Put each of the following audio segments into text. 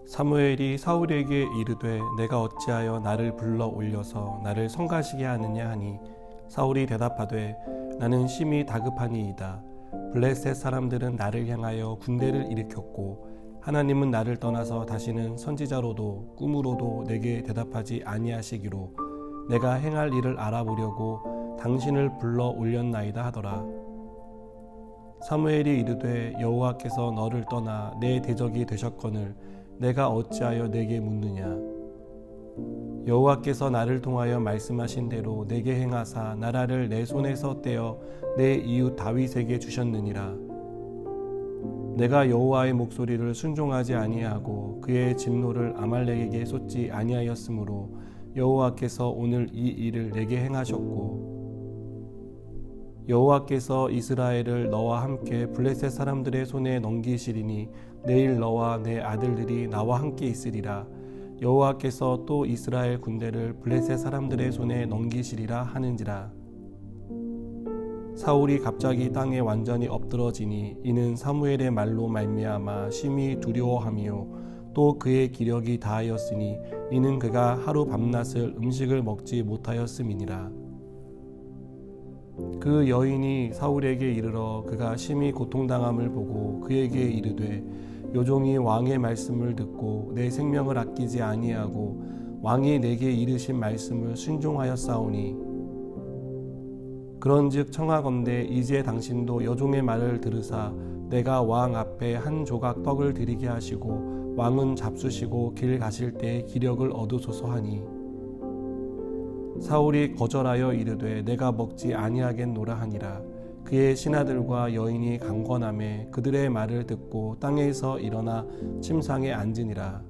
사무엘이 사울에게 이르되 내가 어찌하여 나를 불러 올려서 나를 성가시게 하느냐 하니 사울이 대답하되 나는 심히 다급하니이다. 블레셋 사람들은 나를 향하여 군대를 일으켰고 하나님은 나를 떠나서 다시는 선지자로도 꿈으로도 내게 대답하지 아니하시기로 내가 행할 일을 알아보려고 당신을 불러 올렸나이다 하더라. 사무엘이 이르되 여호와께서 너를 떠나 내 대적이 되셨거늘 내가 어찌하여 내게 묻느냐. 여호와께서 나를 통하여 말씀하신 대로 내게 행하사 나라를 내 손에서 떼어 내 이웃 다윗에게 주셨느니라. 내가 여호와의 목소리를 순종하지 아니하고 그의 진노를 아말렉에게 쏟지 아니하였으므로 여호와께서 오늘 이 일을 내게 행하셨고 여호와께서 이스라엘을 너와 함께 블레셋 사람들의 손에 넘기시리니 내일 너와 내 아들들이 나와 함께 있으리라. 여호와께서 또 이스라엘 군대를 블레셋 사람들의 손에 넘기시리라 하는지라. 사울이 갑자기 땅에 완전히 엎드러지니 이는 사무엘의 말로 말미암아 심히 두려워하며 또 그의 기력이 다하였으니 이는 그가 하루 밤낮을 음식을 먹지 못하였음이니라. 그 여인이 사울에게 이르러 그가 심히 고통당함을 보고 그에게 이르되 요종이 왕의 말씀을 듣고 내 생명을 아끼지 아니하고 왕이 내게 이르신 말씀을 순종하였사오니 그런즉 청하건대 이제 당신도 여종의 말을 들으사 내가 왕 앞에 한 조각 떡을 드리게 하시고 왕은 잡수시고 길 가실 때 기력을 얻으소서 하니 사울이 거절하여 이르되 내가 먹지 아니하겠노라 하니라. 그의 신하들과 여인이 강권하매 그들의 말을 듣고 땅에서 일어나 침상에 앉으니라.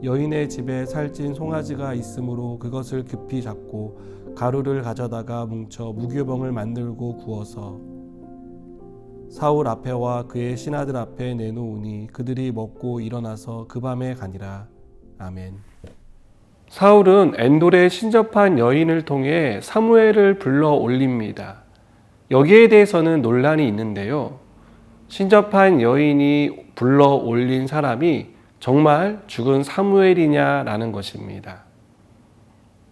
여인의 집에 살찐 송아지가 있으므로 그것을 급히 잡고 가루를 가져다가 뭉쳐 무교병을 만들고 구워서 사울 앞에와 그의 신하들 앞에 내놓으니 그들이 먹고 일어나서 그 밤에 가니라. 아멘. 사울은 엔돌에 신접한 여인을 통해 사무엘을 불러 올립니다. 여기에 대해서는 논란이 있는데요. 신접한 여인이 불러 올린 사람이 정말 죽은 사무엘이냐라는 것입니다.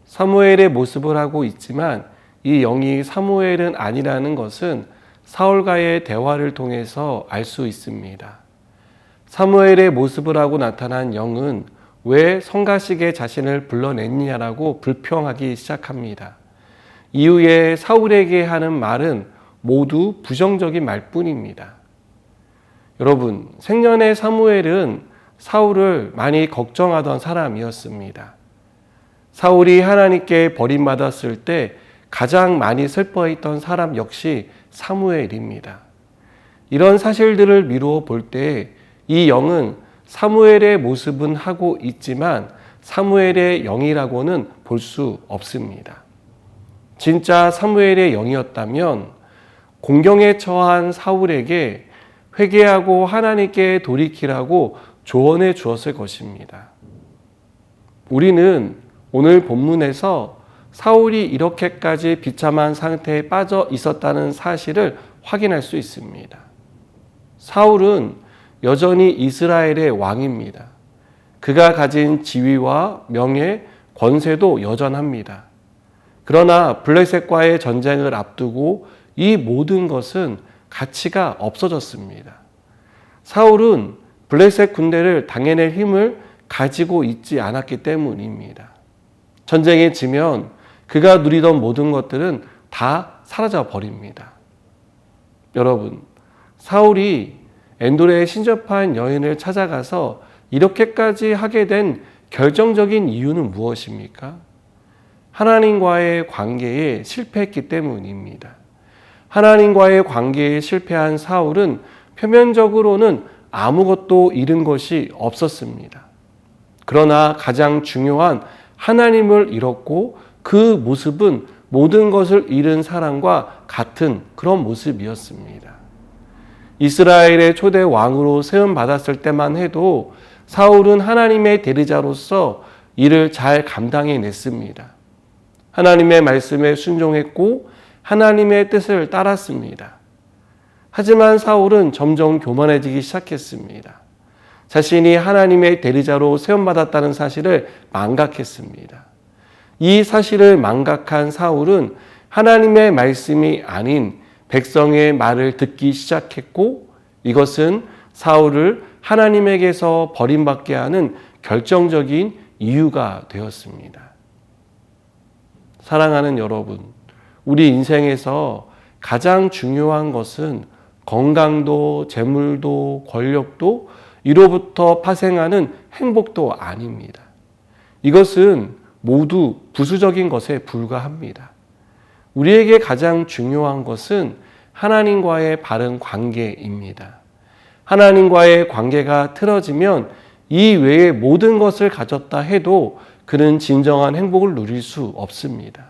사무엘의 모습을 하고 있지만 이 영이 사무엘은 아니라는 것은 사울과의 대화를 통해서 알 수 있습니다. 사무엘의 모습을 하고 나타난 영은 왜 성가시게 자신을 불러냈느냐라고 불평하기 시작합니다. 이후에 사울에게 하는 말은 모두 부정적인 말뿐입니다. 여러분, 생전에 사무엘은 사울을 많이 걱정하던 사람이었습니다. 사울이 하나님께 버림받았을 때 가장 많이 슬퍼했던 사람 역시 사무엘입니다. 이런 사실들을 미루어 볼 때 이 영은 사무엘의 모습은 하고 있지만 사무엘의 영이라고는 볼 수 없습니다. 진짜 사무엘의 영이었다면 공경에 처한 사울에게 회개하고 하나님께 돌이키라고 조언해 주었을 것입니다. 우리는 오늘 본문에서 사울이 이렇게까지 비참한 상태에 빠져 있었다는 사실을 확인할 수 있습니다. 사울은 여전히 이스라엘의 왕입니다. 그가 가진 지위와 명예, 권세도 여전합니다. 그러나 블레셋과의 전쟁을 앞두고 이 모든 것은 가치가 없어졌습니다. 사울은 블레셋 군대를 당해낼 힘을 가지고 있지 않았기 때문입니다. 전쟁에 지면 그가 누리던 모든 것들은 다 사라져 버립니다. 여러분, 사울이 엔돌에 신접한 여인을 찾아가서 이렇게까지 하게 된 결정적인 이유는 무엇입니까? 하나님과의 관계에 실패했기 때문입니다. 하나님과의 관계에 실패한 사울은 표면적으로는 아무것도 잃은 것이 없었습니다. 그러나 가장 중요한 하나님을 잃었고 그 모습은 모든 것을 잃은 사람과 같은 그런 모습이었습니다. 이스라엘의 초대 왕으로 세움받았을 때만 해도 사울은 하나님의 대리자로서 이를 잘 감당해냈습니다. 하나님의 말씀에 순종했고 하나님의 뜻을 따랐습니다. 하지만 사울은 점점 교만해지기 시작했습니다. 자신이 하나님의 대리자로 세움받았다는 사실을 망각했습니다. 이 사실을 망각한 사울은 하나님의 말씀이 아닌 백성의 말을 듣기 시작했고, 이것은 사울을 하나님에게서 버림받게 하는 결정적인 이유가 되었습니다. 사랑하는 여러분, 우리 인생에서 가장 중요한 것은 건강도, 재물도, 권력도, 이로부터 파생하는 행복도 아닙니다. 이것은 모두 부수적인 것에 불과합니다. 우리에게 가장 중요한 것은 하나님과의 바른 관계입니다. 하나님과의 관계가 틀어지면 이 외의 모든 것을 가졌다 해도 그는 진정한 행복을 누릴 수 없습니다.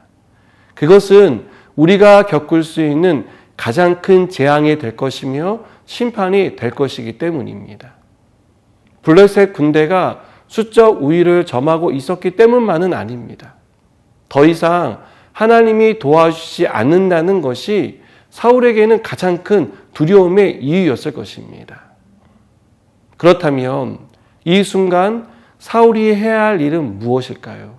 그것은 우리가 겪을 수 있는 가장 큰 재앙이 될 것이며 심판이 될 것이기 때문입니다. 블레셋 군대가 수적 우위를 점하고 있었기 때문만은 아닙니다. 더 이상 하나님이 도와주지 않는다는 것이 사울에게는 가장 큰 두려움의 이유였을 것입니다. 그렇다면 이 순간 사울이 해야 할 일은 무엇일까요?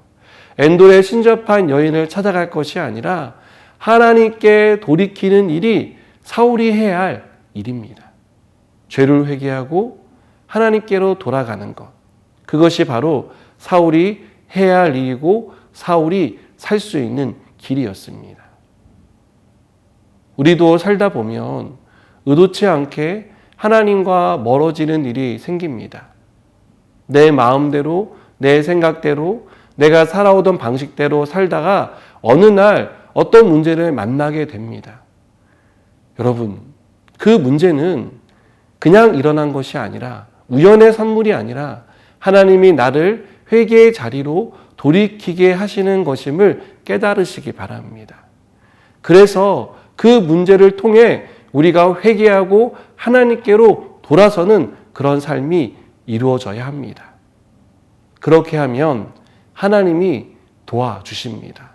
엔돌에 신접한 여인을 찾아갈 것이 아니라 하나님께 돌이키는 일이 사울이 해야 할 일입니다. 죄를 회개하고 하나님께로 돌아가는 것. 그것이 바로 사울이 해야 할 일이고 사울이 살 수 있는 길이었습니다. 우리도 살다 보면 의도치 않게 하나님과 멀어지는 일이 생깁니다. 내 마음대로, 내 생각대로, 내가 살아오던 방식대로 살다가 어느 날 어떤 문제를 만나게 됩니다. 여러분, 그 문제는 그냥 일어난 것이 아니라, 우연의 선물이 아니라 하나님이 나를 회개의 자리로 돌이키게 하시는 것임을 깨달으시기 바랍니다. 그래서 그 문제를 통해 우리가 회개하고 하나님께로 돌아서는 그런 삶이 이루어져야 합니다. 그렇게 하면 하나님이 도와주십니다.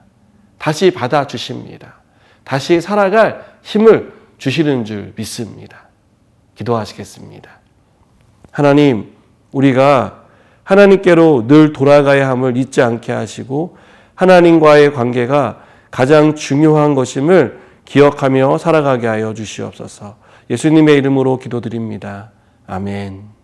다시 받아주십니다. 다시 살아갈 힘을 주시는 줄 믿습니다. 기도하시겠습니다. 하나님, 우리가 하나님께로 늘 돌아가야 함을 잊지 않게 하시고 하나님과의 관계가 가장 중요한 것임을 기억하며 살아가게 하여 주시옵소서. 예수님의 이름으로 기도드립니다. 아멘.